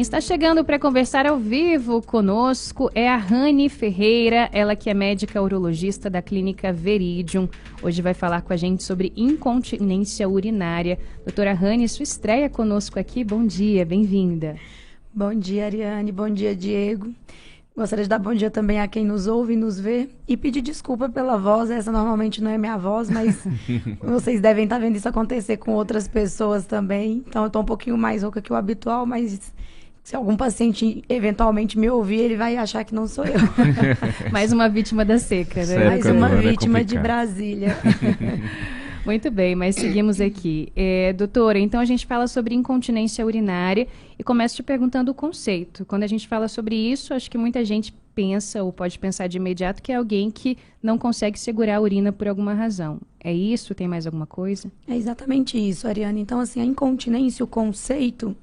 Está chegando para conversar ao vivo conosco é a Rani Ferreira, ela que é médica urologista da clínica Veridium. Hoje vai falar com a gente sobre incontinência urinária. Doutora Rani, sua estreia conosco aqui, bom dia, bem-vinda. Bom dia, Ariane, bom dia, Diego. Gostaria de dar bom dia também a quem nos ouve e nos vê e pedir desculpa pela voz, essa normalmente não é minha voz, mas vocês devem estar vendo isso acontecer com outras pessoas também, então eu estou um pouquinho mais rouca que o habitual, mas se algum paciente eventualmente me ouvir, ele vai achar que não sou eu. Mais uma vítima da seca, né? Mais uma vítima de Brasília. Muito bem, mas seguimos aqui. Doutora, então a gente fala sobre incontinência urinária e começo te perguntando o conceito. Quando a gente fala sobre isso, acho que muita gente pensa ou pode pensar de imediato que é alguém que não consegue segurar a urina por alguma razão. É isso? Tem mais alguma coisa? É exatamente isso, Ariane. Então, assim, a incontinência, o conceito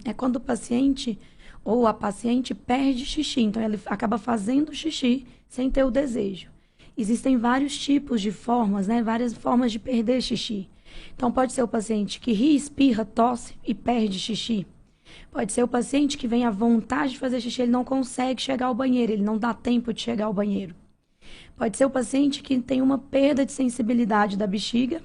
é quando o paciente ou a paciente perde xixi. Então, ele acaba fazendo xixi sem ter o desejo. Existem vários tipos de formas, né? Várias formas de perder xixi. Então, pode ser o paciente que ri, espirra, tosse e perde xixi. Pode ser o paciente que vem à vontade de fazer xixi, ele não consegue chegar ao banheiro, ele não dá tempo de chegar ao banheiro. Pode ser o paciente que tem uma perda de sensibilidade da bexiga,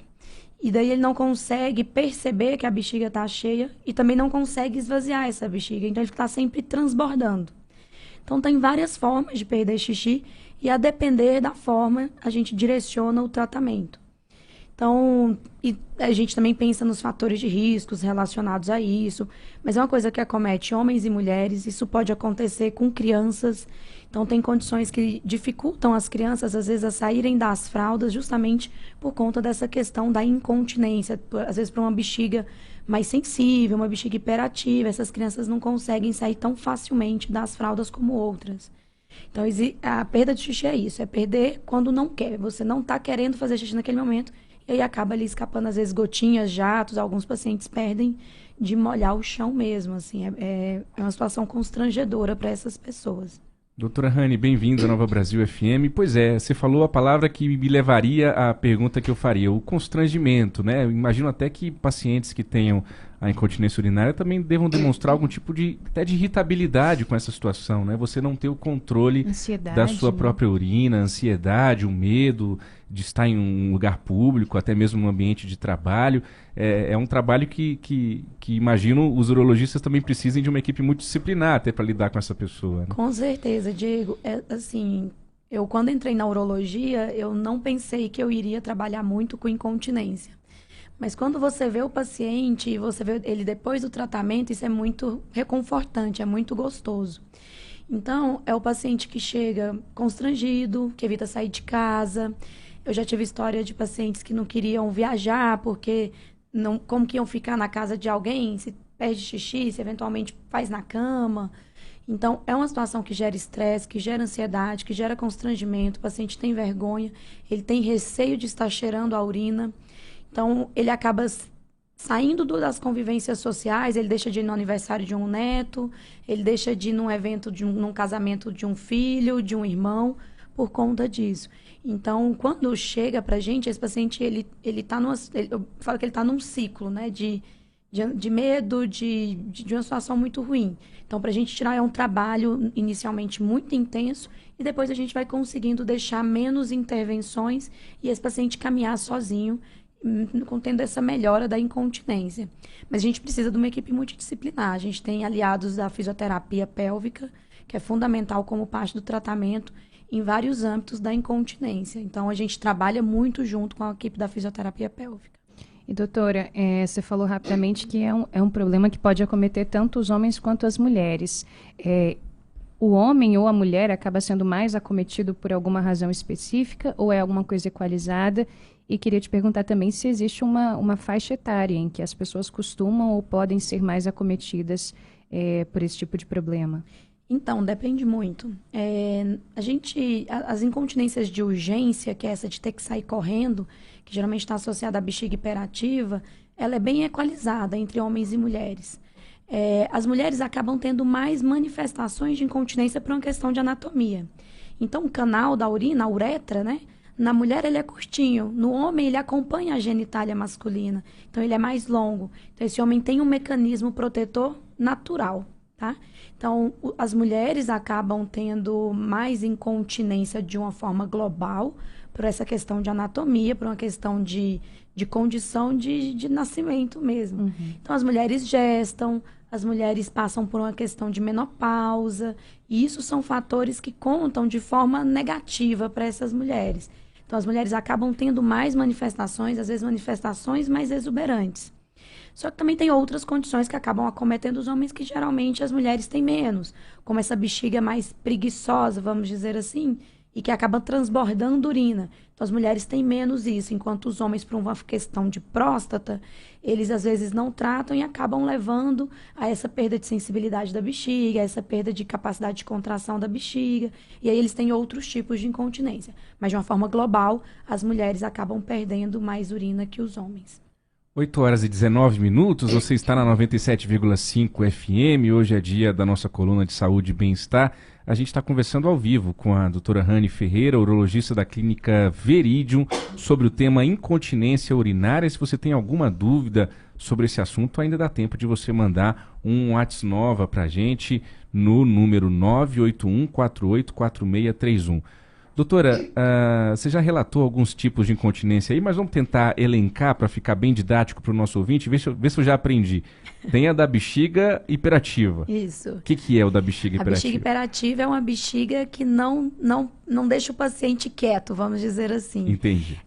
e daí ele não consegue perceber que a bexiga está cheia e também não consegue esvaziar essa bexiga. Então, ele está sempre transbordando. Então, tem várias formas de perder xixi e, a depender da forma, a gente direciona o tratamento. Então, e a gente também pensa nos fatores de riscos relacionados a isso, mas é uma coisa que acomete homens e mulheres, isso pode acontecer com crianças. Então, tem condições que dificultam as crianças, às vezes, a saírem das fraldas, justamente por conta dessa questão da incontinência. Às vezes, para uma bexiga mais sensível, uma bexiga hiperativa, essas crianças não conseguem sair tão facilmente das fraldas como outras. Então, a perda de xixi é isso, é perder quando não quer. Você não está querendo fazer xixi naquele momento, e aí acaba ali escapando, às vezes, gotinhas, jatos. Alguns pacientes perdem de molhar o chão mesmo, assim. É uma situação constrangedora para essas pessoas. Doutora Rani, bem-vinda à Nova Brasil FM. Pois é, você falou a palavra que me levaria à pergunta que eu faria, o constrangimento, né? Eu imagino até que pacientes que tenham a incontinência urinária também devam demonstrar algum tipo até de irritabilidade com essa situação, né? Você não ter o controle da sua própria urina, ansiedade, o medo de estar em um lugar público, até mesmo no ambiente de trabalho. É um trabalho que imagino os urologistas também precisem de uma equipe multidisciplinar até para lidar com essa pessoa, né? Com certeza, Diego. Assim, eu quando entrei na urologia, eu não pensei que eu iria trabalhar muito com incontinência. Mas quando você vê o paciente e você vê ele depois do tratamento, isso é muito reconfortante, é muito gostoso. Então, é o paciente que chega constrangido, que evita sair de casa. Eu já tive história de pacientes que não queriam viajar porque como que iam ficar na casa de alguém, se perde xixi, se eventualmente faz na cama. Então, é uma situação que gera estresse, que gera ansiedade, que gera constrangimento. O paciente tem vergonha, ele tem receio de estar cheirando a urina. Então, ele acaba saindo das convivências sociais, ele deixa de ir no aniversário de um neto, ele deixa de ir num evento, num casamento de um filho, de um irmão, por conta disso. Então, quando chega pra gente, esse paciente, ele tá eu falo que ele tá num ciclo, né, de medo, de uma situação muito ruim. Então, pra gente tirar é um trabalho inicialmente muito intenso e depois a gente vai conseguindo deixar menos intervenções e esse paciente caminhar sozinho, contendo essa melhora da incontinência. Mas a gente precisa de uma equipe multidisciplinar. A gente tem aliados da fisioterapia pélvica, que é fundamental como parte do tratamento em vários âmbitos da incontinência. Então, a gente trabalha muito junto com a equipe da fisioterapia pélvica. E, doutora, você falou rapidamente que é um problema que pode acometer tanto os homens quanto as mulheres. O homem ou a mulher acaba sendo mais acometido por alguma razão específica ou é alguma coisa equalizada? E queria te perguntar também se existe uma faixa etária em que as pessoas costumam ou podem ser mais acometidas por esse tipo de problema. Então, depende muito. As incontinências de urgência, que é essa de ter que sair correndo, que geralmente está associada à bexiga hiperativa, ela é bem equalizada entre homens e mulheres. As mulheres acabam tendo mais manifestações de incontinência por uma questão de anatomia. Então, o canal da urina, a uretra, né? Na mulher ele é curtinho, no homem ele acompanha a genitália masculina, então ele é mais longo. Então esse homem tem um mecanismo protetor natural. tá? Então, as mulheres acabam tendo mais incontinência de uma forma global, por essa questão de anatomia, por uma questão de condição de nascimento mesmo. Uhum. Então, as mulheres gestam, as mulheres passam por uma questão de menopausa, e isso são fatores que contam de forma negativa para essas mulheres. Então, as mulheres acabam tendo mais manifestações, às vezes manifestações mais exuberantes. Só que também tem outras condições que acabam acometendo os homens que geralmente as mulheres têm menos, como essa bexiga mais preguiçosa, vamos dizer assim, e que acaba transbordando urina. Então, as mulheres têm menos isso, enquanto os homens, por uma questão de próstata, eles às vezes não tratam e acabam levando a essa perda de sensibilidade da bexiga, a essa perda de capacidade de contração da bexiga, e aí eles têm outros tipos de incontinência. Mas, de uma forma global, as mulheres acabam perdendo mais urina que os homens. 8 horas e 19 minutos, você está na 97,5 FM, hoje é dia da nossa coluna de saúde e bem-estar. A gente está conversando ao vivo com a doutora Rani Ferreira, urologista da clínica Veridium, sobre o tema incontinência urinária. Se você tem alguma dúvida sobre esse assunto, ainda dá tempo de você mandar um WhatsApp nova para a gente no número 981484631. Doutora, você já relatou alguns tipos de incontinência aí, mas vamos tentar elencar para ficar bem didático para o nosso ouvinte, ver se eu já aprendi. Tem a da bexiga hiperativa. Isso. O que é o da bexiga hiperativa? A bexiga hiperativa é uma bexiga que não deixa o paciente quieto, vamos dizer assim. Entendi.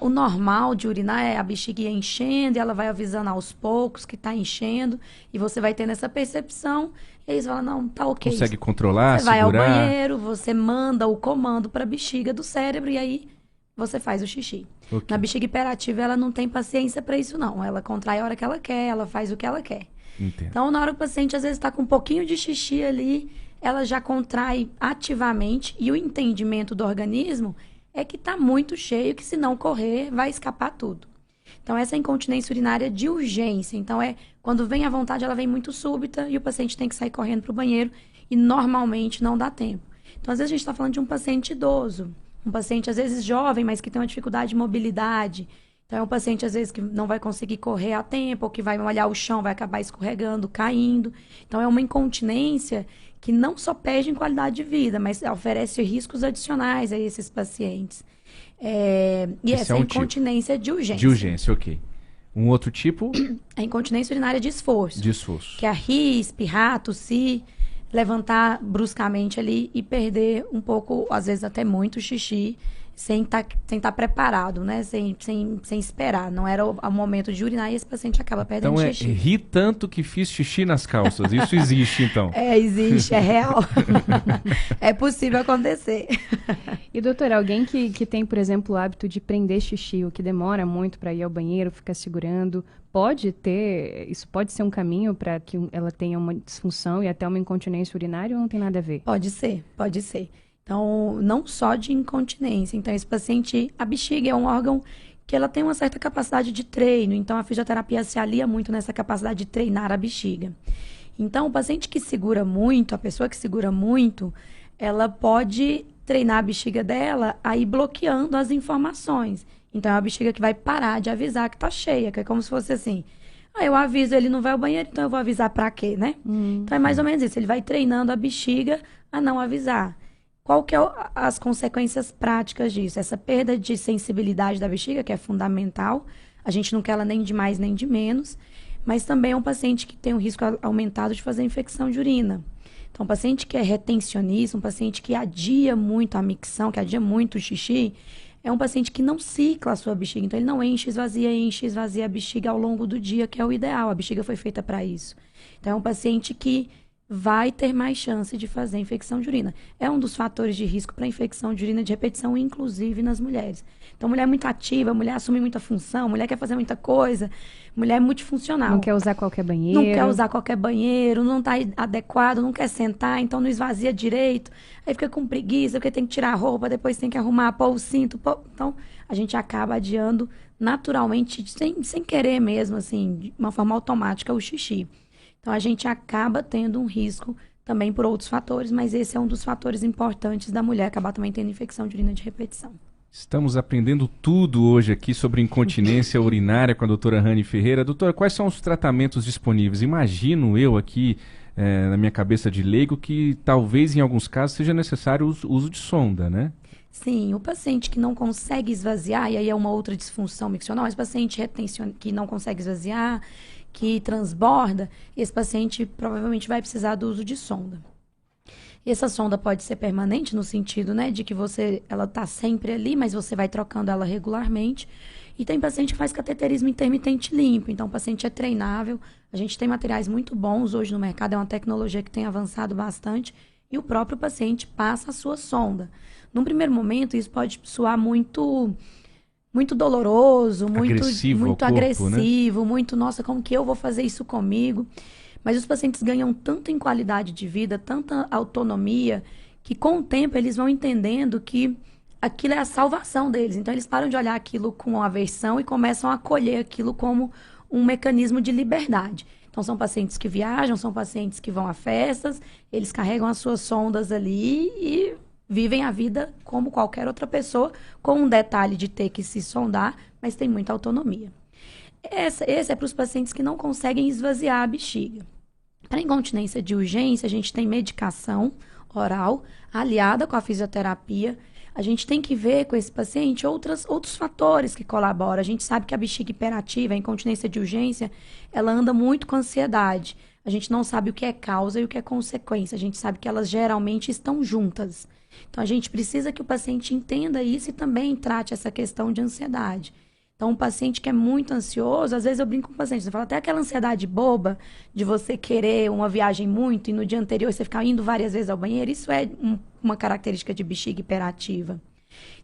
O normal de urinar é a bexiga enchendo, e ela vai avisando aos poucos que está enchendo, e você vai tendo essa percepção, e aí você fala, não, tá ok. Consegue controlar, você vai segurar. ao banheiro, você manda o comando para a bexiga do cérebro, e aí você faz o xixi. Okay. Na bexiga hiperativa, ela não tem paciência para isso, não. Ela contrai a hora que ela quer, ela faz o que ela quer. Entendo. Então, na hora que o paciente, às vezes, está com um pouquinho de xixi ali, ela já contrai ativamente, e o entendimento do organismo é que está muito cheio, que se não correr, vai escapar tudo. Então, essa é a incontinência urinária de urgência. Então, quando vem à vontade, ela vem muito súbita e o paciente tem que sair correndo para o banheiro e normalmente não dá tempo. Então, às vezes, a gente está falando de um paciente idoso, um paciente, às vezes, jovem, mas que tem uma dificuldade de mobilidade. Então, é um paciente, às vezes, que não vai conseguir correr a tempo, ou que vai molhar o chão, vai acabar escorregando, caindo. Então, é uma incontinência que não só perde em qualidade de vida, mas oferece riscos adicionais a esses pacientes. E essa é a incontinência de urgência. De urgência, ok. Um outro tipo? A incontinência urinária de esforço. De esforço. Que é a rir, espirrar, tossir, levantar bruscamente ali e perder um pouco, às vezes até muito xixi, sem tá preparado, né? Sem esperar. Não era o momento de urinar e esse paciente acaba perdendo xixi. Então ri tanto que fiz xixi nas calças. Isso existe, então? Existe, é real. É possível acontecer. E, doutora, alguém que tem, por exemplo, o hábito de prender xixi, o que demora muito para ir ao banheiro, ficar segurando, isso pode ser um caminho para que ela tenha uma disfunção e até uma incontinência urinária ou não tem nada a ver? Pode ser. Então, não só de incontinência. Então, esse paciente, a bexiga é um órgão que ela tem uma certa capacidade de treino. Então, a fisioterapia se alia muito nessa capacidade de treinar a bexiga. Então, o paciente que segura muito, a pessoa que segura muito, ela pode treinar a bexiga dela a ir bloqueando as informações. Então, é uma bexiga que vai parar de avisar que tá cheia, que é como se fosse assim... eu aviso, ele não vai ao banheiro, então eu vou avisar pra quê, né? Então, é mais ou menos isso. Ele vai treinando a bexiga a não avisar. Qual que é as consequências práticas disso? Essa perda de sensibilidade da bexiga, que é fundamental. A gente não quer ela nem de mais nem de menos. Mas também é um paciente que tem um risco aumentado de fazer infecção de urina. Então, um paciente que é retencionista, um paciente que adia muito a micção, que adia muito o xixi, é um paciente que não cicla a sua bexiga. Então, ele não enche, esvazia a bexiga ao longo do dia, que é o ideal. A bexiga foi feita para isso. Então, é um paciente que vai ter mais chance de fazer infecção de urina. É um dos fatores de risco para infecção de urina de repetição, inclusive nas mulheres. Então, mulher muito ativa, mulher assume muita função, mulher quer fazer muita coisa, mulher multifuncional. Não quer usar qualquer banheiro. Não está adequado, não quer sentar, então não esvazia direito. Aí fica com preguiça, porque tem que tirar a roupa, depois tem que arrumar, pôr o cinto. Então, a gente acaba adiando naturalmente, sem querer mesmo, assim, de uma forma automática, o xixi. Então, a gente acaba tendo um risco também por outros fatores, mas esse é um dos fatores importantes da mulher acabar também tendo infecção de urina de repetição. Estamos aprendendo tudo hoje aqui sobre incontinência urinária com a doutora Rani Ferreira. Doutora, quais são os tratamentos disponíveis? Imagino eu aqui, na minha cabeça de leigo, que talvez em alguns casos seja necessário o uso de sonda, né? Sim, o paciente que não consegue esvaziar, e aí é uma outra disfunção miccional, esse paciente que não consegue esvaziar, que transborda, esse paciente provavelmente vai precisar do uso de sonda. E essa sonda pode ser permanente no sentido, né, de que ela está sempre ali, mas você vai trocando ela regularmente. E tem paciente que faz cateterismo intermitente limpo, então o paciente é treinável. A gente tem materiais muito bons hoje no mercado, é uma tecnologia que tem avançado bastante, e o próprio paciente passa a sua sonda. Num primeiro momento, isso pode soar muito doloroso, muito agressivo, né? muito, nossa, como que eu vou fazer isso comigo? Mas os pacientes ganham tanto em qualidade de vida, tanta autonomia, que com o tempo eles vão entendendo que aquilo é a salvação deles. Então eles param de olhar aquilo com aversão e começam a acolher aquilo como um mecanismo de liberdade. Então são pacientes que viajam, são pacientes que vão a festas, eles carregam as suas sondas ali e vivem a vida como qualquer outra pessoa, com um detalhe de ter que se sondar, mas tem muita autonomia. Esse é para os pacientes que não conseguem esvaziar a bexiga. Para incontinência de urgência, a gente tem medicação oral aliada com a fisioterapia. A gente tem que ver com esse paciente outros fatores que colaboram. A gente sabe que a bexiga hiperativa, a incontinência de urgência, ela anda muito com ansiedade. A gente não sabe o que é causa e o que é consequência. A gente sabe que elas geralmente estão juntas. Então, a gente precisa que o paciente entenda isso e também trate essa questão de ansiedade. Então, um paciente que é muito ansioso, às vezes eu brinco com o paciente, você fala até aquela ansiedade boba de você querer uma viagem muito e no dia anterior você ficar indo várias vezes ao banheiro, isso é uma característica de bexiga hiperativa.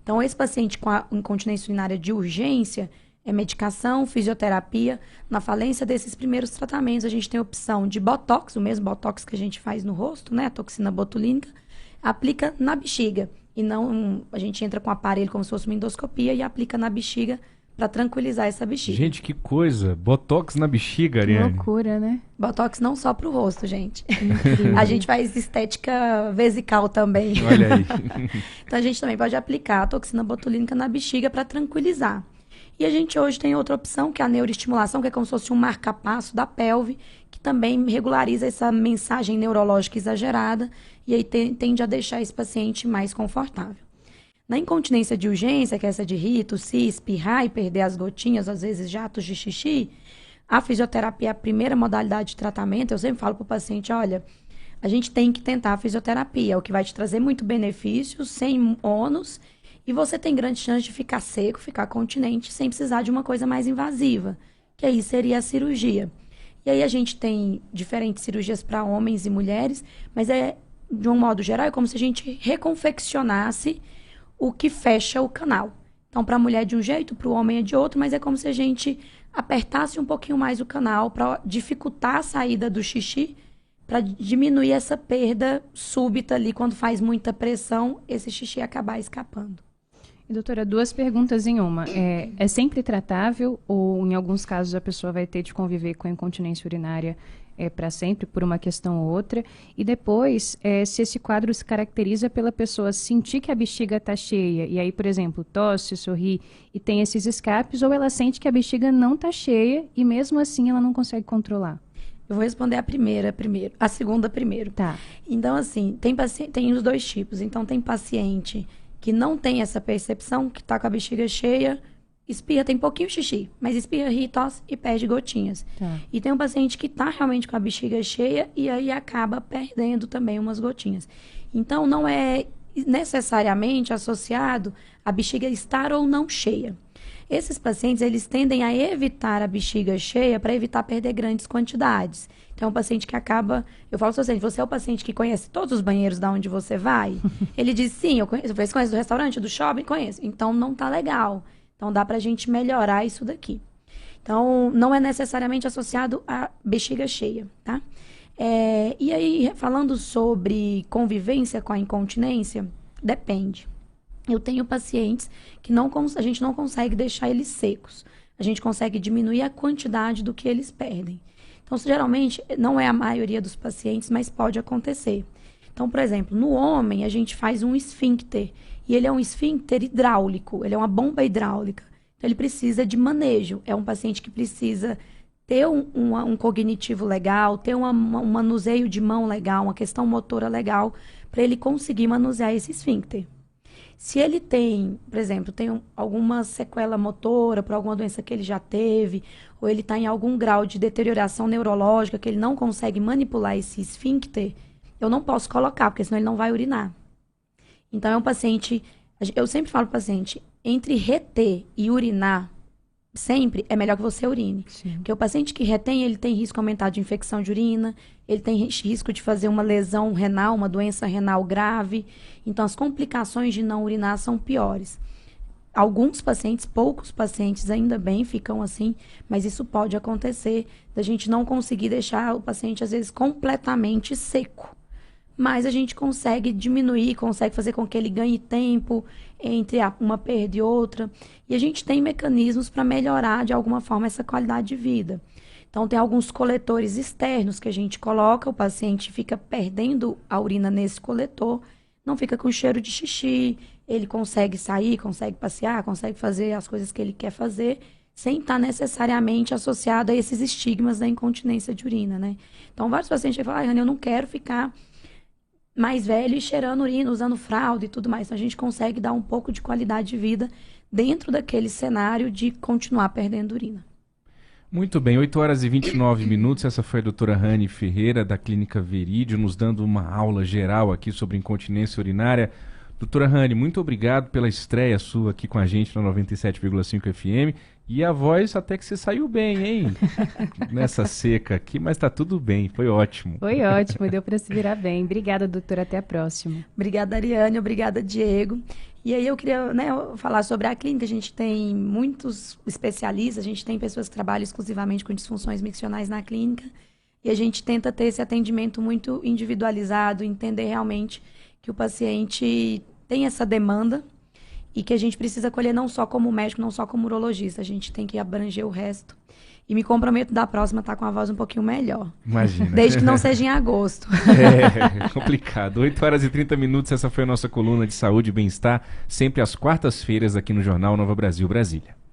Então, esse paciente com a incontinência urinária de urgência, é medicação, fisioterapia. Na falência desses primeiros tratamentos, a gente tem a opção de botox, o mesmo botox que a gente faz no rosto, né, a toxina botulínica, aplica na bexiga. E não, a gente entra com o aparelho como se fosse uma endoscopia e aplica na bexiga para tranquilizar essa bexiga. Gente, que coisa! Botox na bexiga, Ariane. Que loucura, né? Botox não só pro rosto, gente. A gente faz estética vesical também. Olha aí. Então a gente também pode aplicar a toxina botulínica na bexiga para tranquilizar. E a gente hoje tem outra opção, que é a neuroestimulação, que é como se fosse um marca-passo da pelve, que também regulariza essa mensagem neurológica exagerada e aí tende a deixar esse paciente mais confortável. Na incontinência de urgência, que é essa de rir, tossir, espirrar e perder as gotinhas, às vezes jatos de xixi, a fisioterapia é a primeira modalidade de tratamento. Eu sempre falo para o paciente, olha, a gente tem que tentar a fisioterapia, é o que vai te trazer muito benefício, sem ônus, e você tem grande chance de ficar seco, ficar continente, sem precisar de uma coisa mais invasiva, que aí seria a cirurgia. E aí a gente tem diferentes cirurgias para homens e mulheres, mas de um modo geral, é como se a gente reconfeccionasse o que fecha o canal. Então, para a mulher de um jeito, para o homem é de outro, mas é como se a gente apertasse um pouquinho mais o canal para dificultar a saída do xixi, para diminuir essa perda súbita ali, quando faz muita pressão, esse xixi acabar escapando. E, doutora, 2 perguntas em uma. É sempre tratável ou, em alguns casos, a pessoa vai ter de conviver com a incontinência urinária para sempre, por uma questão ou outra? E depois, se esse quadro se caracteriza pela pessoa sentir que a bexiga está cheia, e aí, por exemplo, tosse, sorri e tem esses escapes, ou ela sente que a bexiga não está cheia e mesmo assim ela não consegue controlar? Eu vou responder a primeira primeiro, a segunda primeiro. Tá. Então, assim, tem os 2 tipos. Então, tem paciente que não tem essa percepção, que está com a bexiga cheia, espirra, tem pouquinho xixi, mas espirra, ri, tosse e perde gotinhas. Tá. E tem um paciente que está realmente com a bexiga cheia e aí acaba perdendo também umas gotinhas. Então, não é necessariamente associado a bexiga estar ou não cheia. Esses pacientes, eles tendem a evitar a bexiga cheia para evitar perder grandes quantidades. Então, é um paciente que acaba... Eu falo para o paciente, você é o paciente que conhece todos os banheiros da onde você vai? Ele diz, sim, eu conheço. Você conhece do restaurante, do shopping? Conheço. Então, não tá legal. Então, dá para a gente melhorar isso daqui. Então, não é necessariamente associado a bexiga cheia, tá? E aí, falando sobre convivência com a incontinência, depende. Eu tenho pacientes que a gente não consegue deixar eles secos. A gente consegue diminuir a quantidade do que eles perdem. Então, geralmente, não é a maioria dos pacientes, mas pode acontecer. Então, por exemplo, no homem, a gente faz um esfíncter. E ele é um esfíncter hidráulico, ele é uma bomba hidráulica. Então, ele precisa de manejo. É um paciente que precisa ter um cognitivo legal, ter um manuseio de mão legal, uma questão motora legal, para ele conseguir manusear esse esfíncter. Se ele tem, por exemplo, tem alguma sequela motora por alguma doença que ele já teve, ou ele está em algum grau de deterioração neurológica que ele não consegue manipular esse esfíncter, eu não posso colocar, porque senão ele não vai urinar. Então, é um paciente... Eu sempre falo para o paciente, entre reter e urinar, sempre é melhor que você urine. Sim. Porque o paciente que retém, ele tem risco aumentado de infecção de urina, ele tem risco de fazer uma lesão renal, uma doença renal grave. Então, as complicações de não urinar são piores. Alguns pacientes, poucos pacientes ainda bem ficam assim, mas isso pode acontecer, da gente não conseguir deixar o paciente, às vezes, completamente seco. Mas a gente consegue diminuir, consegue fazer com que ele ganhe tempo entre uma perda e outra. E a gente tem mecanismos para melhorar, de alguma forma, essa qualidade de vida. Então, tem alguns coletores externos que a gente coloca, o paciente fica perdendo a urina nesse coletor, não fica com cheiro de xixi, ele consegue sair, consegue passear, consegue fazer as coisas que ele quer fazer, sem estar necessariamente associado a esses estigmas da incontinência de urina, né? Então, vários pacientes falam, Rani, eu não quero ficar mais velho e cheirando urina, usando fralda e tudo mais. Então, a gente consegue dar um pouco de qualidade de vida dentro daquele cenário de continuar perdendo urina. Muito bem, 8 horas e 29 minutos. Essa foi a doutora Rani Ferreira, da Clínica Verídio, nos dando uma aula geral aqui sobre incontinência urinária. Doutora Rani, muito obrigado pela estreia sua aqui com a gente na 97,5 FM. E a voz até que você saiu bem, hein? Nessa seca aqui, mas tá tudo bem, foi ótimo. Foi ótimo, deu para se virar bem. Obrigada, doutora, até a próxima. Obrigada, Ariane, obrigada, Diego. E aí eu queria, né, falar sobre a clínica. A gente tem muitos especialistas, a gente tem pessoas que trabalham exclusivamente com disfunções miccionais na clínica. E a gente tenta ter esse atendimento muito individualizado, entender realmente que o paciente tem essa demanda e que a gente precisa acolher não só como médico, não só como urologista. A gente tem que abranger o resto. E me comprometo da próxima estar com a voz um pouquinho melhor. Imagina. Desde que não seja em agosto. É complicado. 8 horas e 30 minutos, essa foi a nossa coluna de saúde e bem-estar, sempre às quartas-feiras aqui no Jornal Nova Brasil, Brasília.